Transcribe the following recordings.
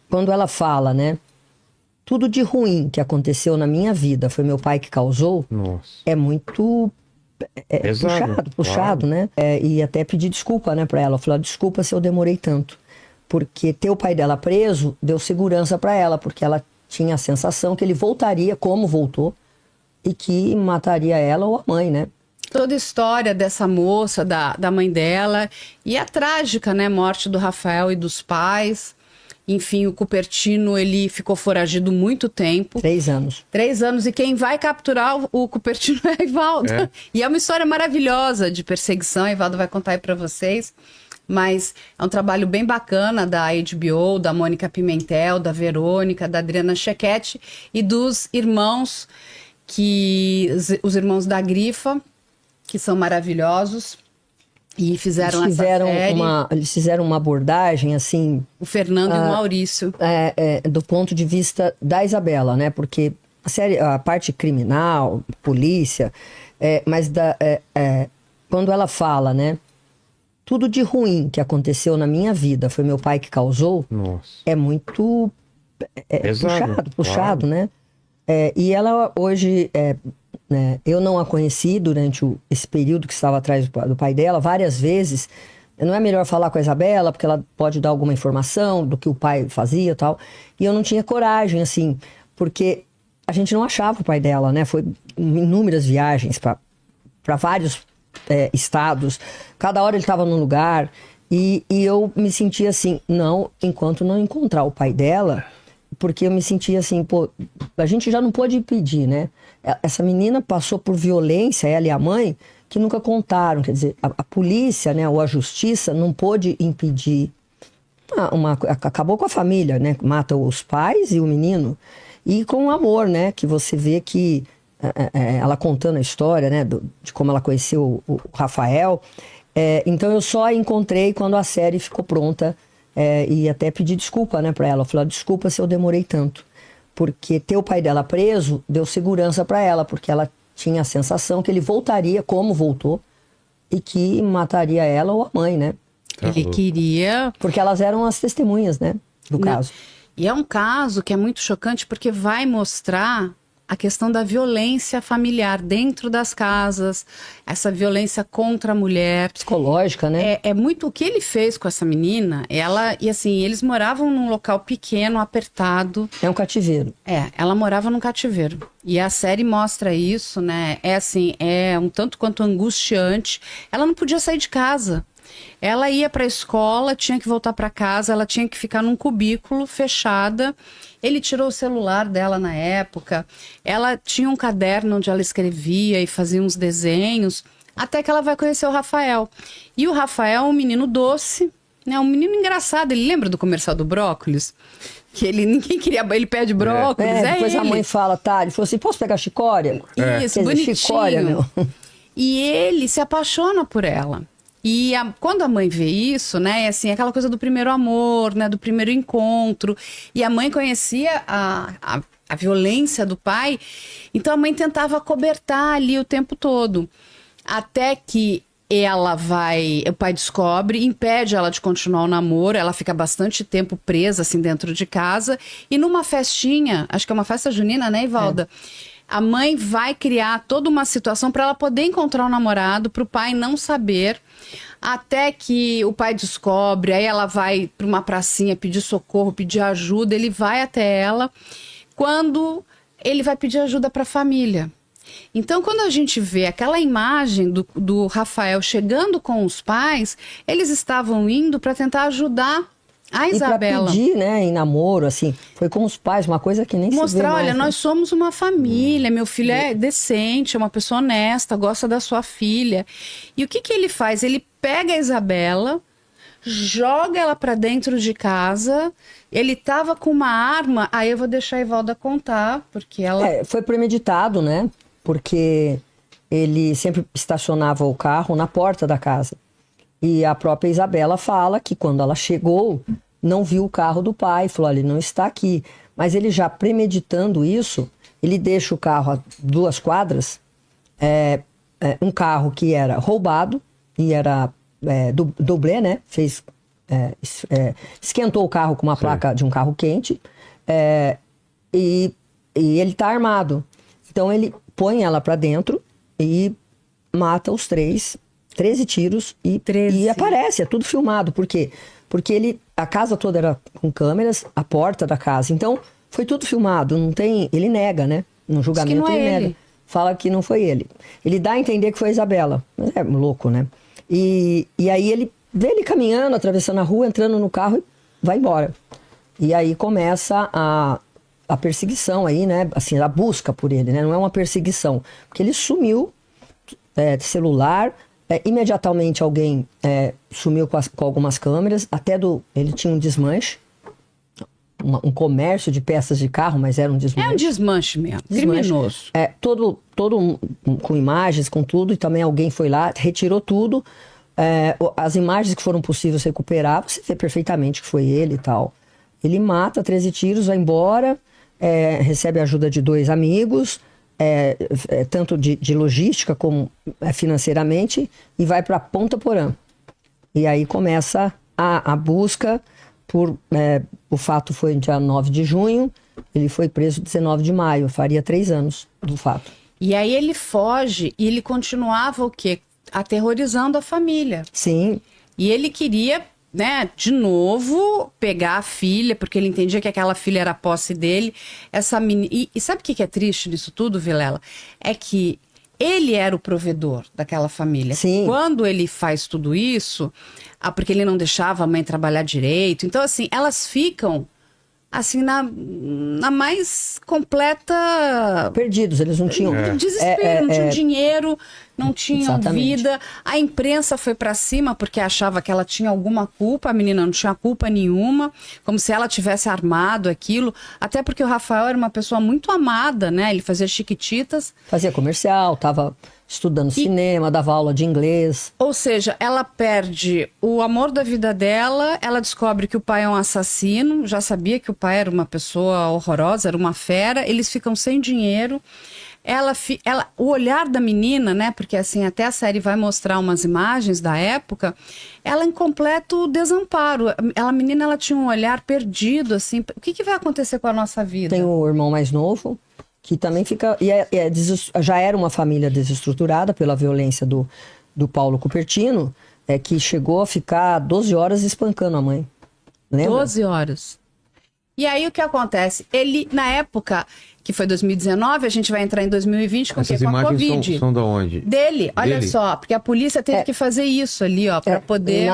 Quando ela fala, né? Tudo de ruim que aconteceu na minha vida foi meu pai que causou. Nossa. É muito Pesado, puxado, claro. né? E até pedir desculpa, né, pra ela. Falar, desculpa se eu demorei tanto. Porque ter o pai dela preso deu segurança pra ela, porque ela tinha a sensação que ele voltaria como voltou e que mataria ela ou a mãe, né? Toda a história dessa moça, da mãe dela, e a trágica, né, morte do Rafael e dos pais. Enfim, o Cupertino, ele ficou foragido muito tempo. 3 anos. 3 anos, e quem vai capturar o Cupertino é a Ivalda. E é uma história maravilhosa de perseguição, a Ivalda vai contar aí pra vocês. Mas é um trabalho bem bacana da HBO, da Mônica Pimentel, da Verônica, da Adriana Chequete e dos irmãos, os irmãos da Grifa, que são maravilhosos. E fizeram essa série. Eles fizeram uma abordagem, assim... O Fernando e o Maurício. Do ponto de vista da Isabela, né? Porque a parte criminal, polícia... quando ela fala, né? Tudo de ruim que aconteceu na minha vida foi meu pai que causou. Nossa. É muito Pesado, puxado, claro. né? E ela hoje... né, eu não a conheci durante esse período que estava atrás do pai dela, várias vezes. Não é melhor falar com a Isabela, porque ela pode dar alguma informação do que o pai fazia e tal. E eu não tinha coragem, assim, porque a gente não achava o pai dela, né? Foi inúmeras viagens para vários estados. Cada hora ele estava num lugar. E eu me sentia assim, não, enquanto não encontrar o pai dela... Porque eu me sentia assim, pô, a gente já não pôde impedir, né? Essa menina passou por violência, ela e a mãe, que nunca contaram. Quer dizer, a polícia, né, ou a justiça não pôde impedir. Acabou com a família, né? Mata os pais e o menino. E com o amor, né? Que você vê que ela contando a história, né? De como ela conheceu o Rafael. Então eu só a encontrei quando a série ficou pronta. E até pedir desculpa, né, pra ela. Falar, desculpa se eu demorei tanto. Porque ter o pai dela preso deu segurança pra ela, porque ela tinha a sensação que ele voltaria como voltou e que mataria ela ou a mãe, né? Ele queria... Porque elas eram as testemunhas, né, do caso. E é um caso que é muito chocante porque vai mostrar a questão da violência familiar dentro das casas, essa violência contra a mulher. Psicológica, né? É muito o que ele fez com essa menina. E assim, eles moravam num local pequeno, apertado. É um cativeiro. Ela morava num cativeiro. E a série mostra isso, né? É um tanto quanto angustiante. Ela não podia sair de casa. Ela ia para a escola, tinha que voltar para casa, ela tinha que ficar num cubículo fechada. Ele tirou o celular dela na época. Ela tinha um caderno onde ela escrevia e fazia uns desenhos, até que ela vai conhecer o Rafael. E o Rafael é um menino doce, né? Um menino engraçado. Ele lembra do comercial do brócolis? Que ninguém queria, ele pede brócolis, depois a mãe fala, tá, ele falou assim, posso pegar chicória? Isso, bonitinho. Chicória, meu. E ele se apaixona por ela. E quando a mãe vê isso, né, assim, aquela coisa do primeiro amor, né, do primeiro encontro, e a mãe conhecia a violência do pai, então a mãe tentava acobertar ali o tempo todo, até que o pai descobre, impede ela de continuar o namoro, ela fica bastante tempo presa, assim, dentro de casa, e numa festinha, acho que é uma festa junina, né, Ivalda? A mãe vai criar toda uma situação para ela poder encontrar o namorado, para o pai não saber, até que o pai descobre, aí ela vai para uma pracinha pedir socorro, pedir ajuda, ele vai até ela, quando ele vai pedir ajuda para a família. Então, quando a gente vê aquela imagem do Rafael chegando com os pais, eles estavam indo para tentar ajudar a Isabela. E pra pedir, né, em namoro, assim, foi com os pais, uma coisa que nem se vê mais. Mostrar, olha, né? nós somos uma família, meu filho é decente, é uma pessoa honesta, gosta da sua filha. E o que ele faz? Ele pega a Isabela, joga ela pra dentro de casa, ele tava com uma arma, aí eu vou deixar a Ivalda contar, porque ela... Foi premeditado, né, porque ele sempre estacionava o carro na porta da casa. E a própria Isabela fala que quando ela chegou, não viu o carro do pai, falou, olha, ele não está aqui. Mas ele já premeditando isso, ele deixa o carro a 2 quadras, um carro que era roubado, e era dublê, né? Fez esquentou o carro com uma placa de um carro quente, e ele tá armado. Então ele põe ela para dentro e mata os 13 tiros e aparece, é tudo filmado. Por quê? Porque a casa toda era com câmeras, a porta da casa. Então, foi tudo filmado. Não tem, ele nega, né? No julgamento ele nega. Fala que não foi ele. Ele dá a entender que foi a Isabela. É louco, né? E aí ele vê ele caminhando, atravessando a rua, entrando no carro e vai embora. E aí começa a perseguição aí, né? Assim, a busca por ele, né? Não é uma perseguição. Porque ele sumiu, celular... imediatamente alguém sumiu com algumas câmeras, ele tinha um desmanche, um comércio de peças de carro, mas era um desmanche. É um desmanche mesmo, criminoso. Todo com imagens, com tudo, e também alguém foi lá, retirou tudo, as imagens que foram possíveis recuperar, você vê perfeitamente que foi ele e tal. Ele mata 13 tiros, vai embora, recebe a ajuda de 2 amigos, tanto de logística como financeiramente, e vai para Ponta Porã. E aí começa a busca o fato foi dia 9 de junho, ele foi preso 19 de maio, faria 3 anos do fato. E aí ele foge e ele continuava o quê? Aterrorizando a família. Sim. E ele queria, né, de novo, pegar a filha, porque ele entendia que aquela filha era a posse dele. Essa menina... E sabe o que é triste nisso tudo, Vilela? É que ele era o provedor daquela família. Sim. Quando ele faz tudo isso, porque ele não deixava a mãe trabalhar direito. Então, assim, elas ficam, assim, na mais completa... Perdidos, eles não tinham... Desespero, não tinham dinheiro, não tinham Exatamente. vida. A imprensa foi pra cima porque achava que ela tinha alguma culpa, a menina não tinha culpa nenhuma, como se ela tivesse armado aquilo. Até porque o Rafael era uma pessoa muito amada, né? Ele fazia Chiquititas. Fazia comercial, estava estudando cinema, dava aula de inglês. Ou seja, ela perde o amor da vida dela, ela descobre que o pai é um assassino, já sabia que o pai era uma pessoa horrorosa, era uma fera, eles ficam sem dinheiro. O olhar da menina, né? Porque assim, até a série vai mostrar umas imagens da época, ela em completo desamparo. A menina, ela tinha um olhar perdido, assim. O que vai acontecer com a nossa vida? Tem o irmão mais novo, que também fica... já era uma família desestruturada pela violência do Paulo Cupertino, que chegou a ficar 12 horas espancando a mãe. Lembra? 12 horas. E aí o que acontece? Ele, na época, que foi 2019, a gente vai entrar em 2020 com Essas a imagens Covid. são da onde? Dele, olha Dele? só, porque a polícia teve que fazer isso ali, ó, para poder...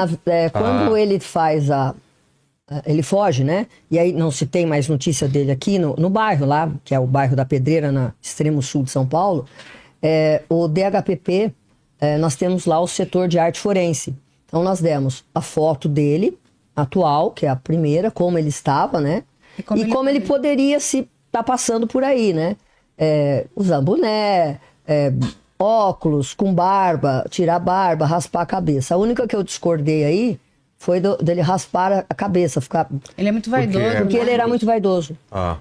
Quando ele faz ele foge, né? E aí não se tem mais notícia dele aqui no bairro lá, que é o bairro da Pedreira, no extremo sul de São Paulo. O DHPP, nós temos lá o setor de arte forense. Então nós demos a foto dele, atual, que é a primeira, como ele estava, né? E como ele poderia se estar passando por aí, né? Usando boné, óculos, com barba, tirar a barba, raspar a cabeça. A única que eu discordei aí foi dele raspar a cabeça, ficar... Ele é muito vaidoso. Porque ele era muito vaidoso.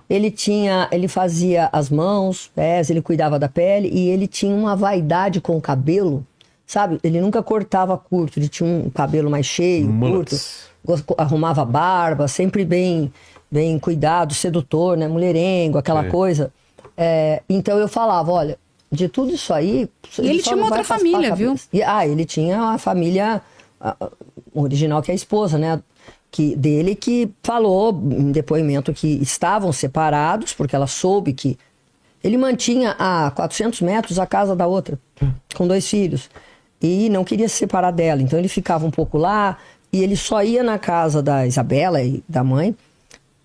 Ele fazia as mãos, pés, ele cuidava da pele e ele tinha uma vaidade com o cabelo, sabe? Ele nunca cortava curto, ele tinha um cabelo mais cheio, curto, arrumava barba, sempre bem cuidado, sedutor, né? Mulherengo, aquela coisa. Então eu falava, olha, de tudo isso aí... E ele tinha uma outra família, viu? Ele tinha a família... original, que é a esposa, né? Dele, que falou em depoimento que estavam separados, porque ela soube que ele mantinha a 400 metros a casa da outra, com 2 filhos, e não queria se separar dela. Então ele ficava um pouco lá, e ele só ia na casa da Isabela e da mãe.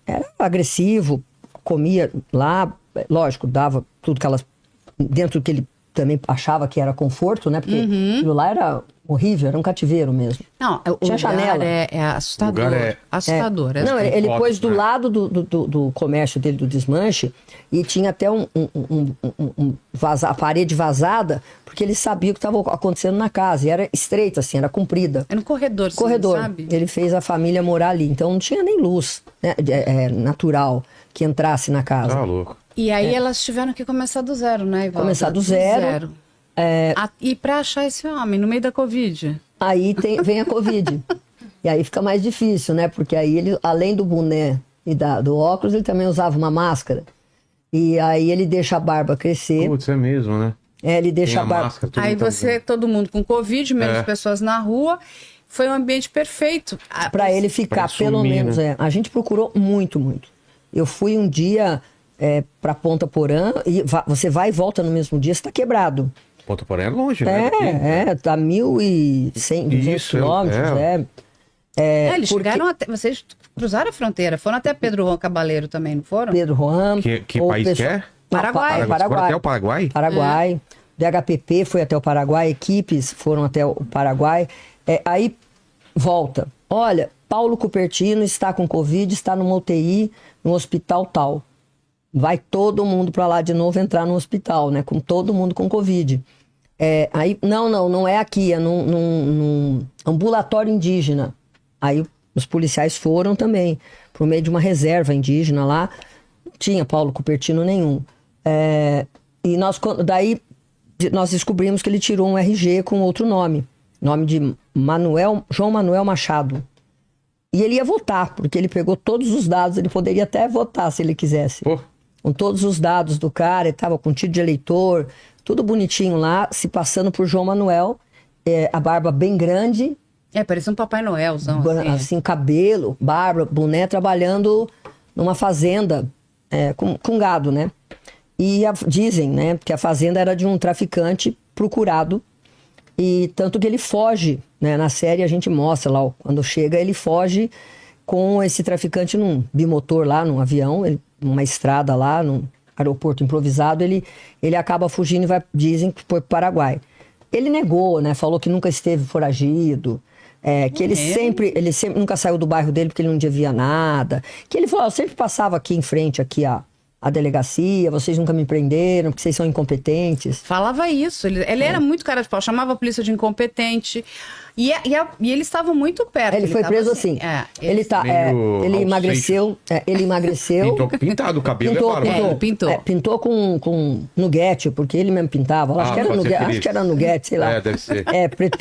Era agressivo, comia lá, lógico, dava tudo que elas... dentro do que ele também achava que era conforto, né? Porque aquilo lá era horrível, era um cativeiro mesmo. Não, tinha janela. É assustador. Assustador. Não, ele pôs do lado do comércio dele, do desmanche, e tinha até a parede vazada, porque ele sabia o que estava acontecendo na casa. E era estreita, assim, era comprida. Era um corredor, sabe? Ele fez a família morar ali. Então não tinha nem luz, né, natural que entrasse na casa. Tá louco. E aí elas tiveram que começar do zero, né, Ivalda? Começar do zero. E pra achar esse homem no meio da Covid? Aí vem a Covid. E aí fica mais difícil, né? Porque aí ele, além do boné e do óculos, ele também usava uma máscara. E aí ele deixa a barba crescer. Putz, é mesmo, né? Ele deixa Tem a barba... máscara, todo Aí mundo tá você, usando. todo mundo com Covid, menos É. pessoas na rua. Foi um ambiente perfeito. Para ele ficar, Pra pelo sumir, menos. né? A gente procurou muito, muito. Eu fui um dia para Ponta Porã e você vai e volta no mesmo dia, você está quebrado. Ponta Porã é longe, né? daqui? Tá 1.100, 200 Isso, quilômetros. Eles porque chegaram até. Vocês cruzaram a fronteira, foram até Pedro Juan Cabaleiro também, não foram? Pedro Juan. Que ou país que pessoal- é? Paraguai. Vocês foram até o Paraguai? Paraguai. DHPP foi até o Paraguai, equipes foram até o Paraguai. Aí volta. Olha, Paulo Cupertino está com Covid, está numa UTI, no hospital tal. Vai todo mundo para lá de novo entrar no hospital, né? Com todo mundo com Covid. Aí, não é aqui, é num ambulatório indígena. Aí os policiais foram também, por meio de uma reserva indígena lá. Não tinha Paulo Cupertino nenhum. E daí nós descobrimos que ele tirou um RG com outro nome. Nome de João Manuel Machado. E ele ia votar, porque ele pegou todos os dados, ele poderia até votar se ele quisesse. Pô, Com todos os dados do cara, ele estava com título de eleitor, tudo bonitinho lá, se passando por João Manuel, a barba bem grande, Parecia um Papai Noelzão. assim, cabelo, barba, boné, trabalhando numa fazenda com gado, né? E dizem, né, que a fazenda era de um traficante procurado, e tanto que ele foge, né? Na série a gente mostra lá, quando chega, ele foge com esse traficante num bimotor lá, num avião, numa estrada lá, num aeroporto improvisado, ele acaba fugindo e dizem que foi pro Paraguai. Ele negou, né? Falou que nunca esteve foragido, que ele sempre nunca saiu do bairro dele porque ele não devia nada, que ele falou, eu sempre passava aqui em frente, aqui a delegacia, vocês nunca me prenderam, porque vocês são incompetentes. Falava isso. Ele era muito cara de pau, chamava a polícia de incompetente. E eles estavam muito perto. Ele foi tava preso assim. Ele Meio emagreceu. Ele emagreceu. Pintado o cabelo Pintou, é barba. ele pintou. Pintou com nuguete, porque ele mesmo pintava. Acho que era fazia nuguete, aquele- sei lá. Deve ser. Preto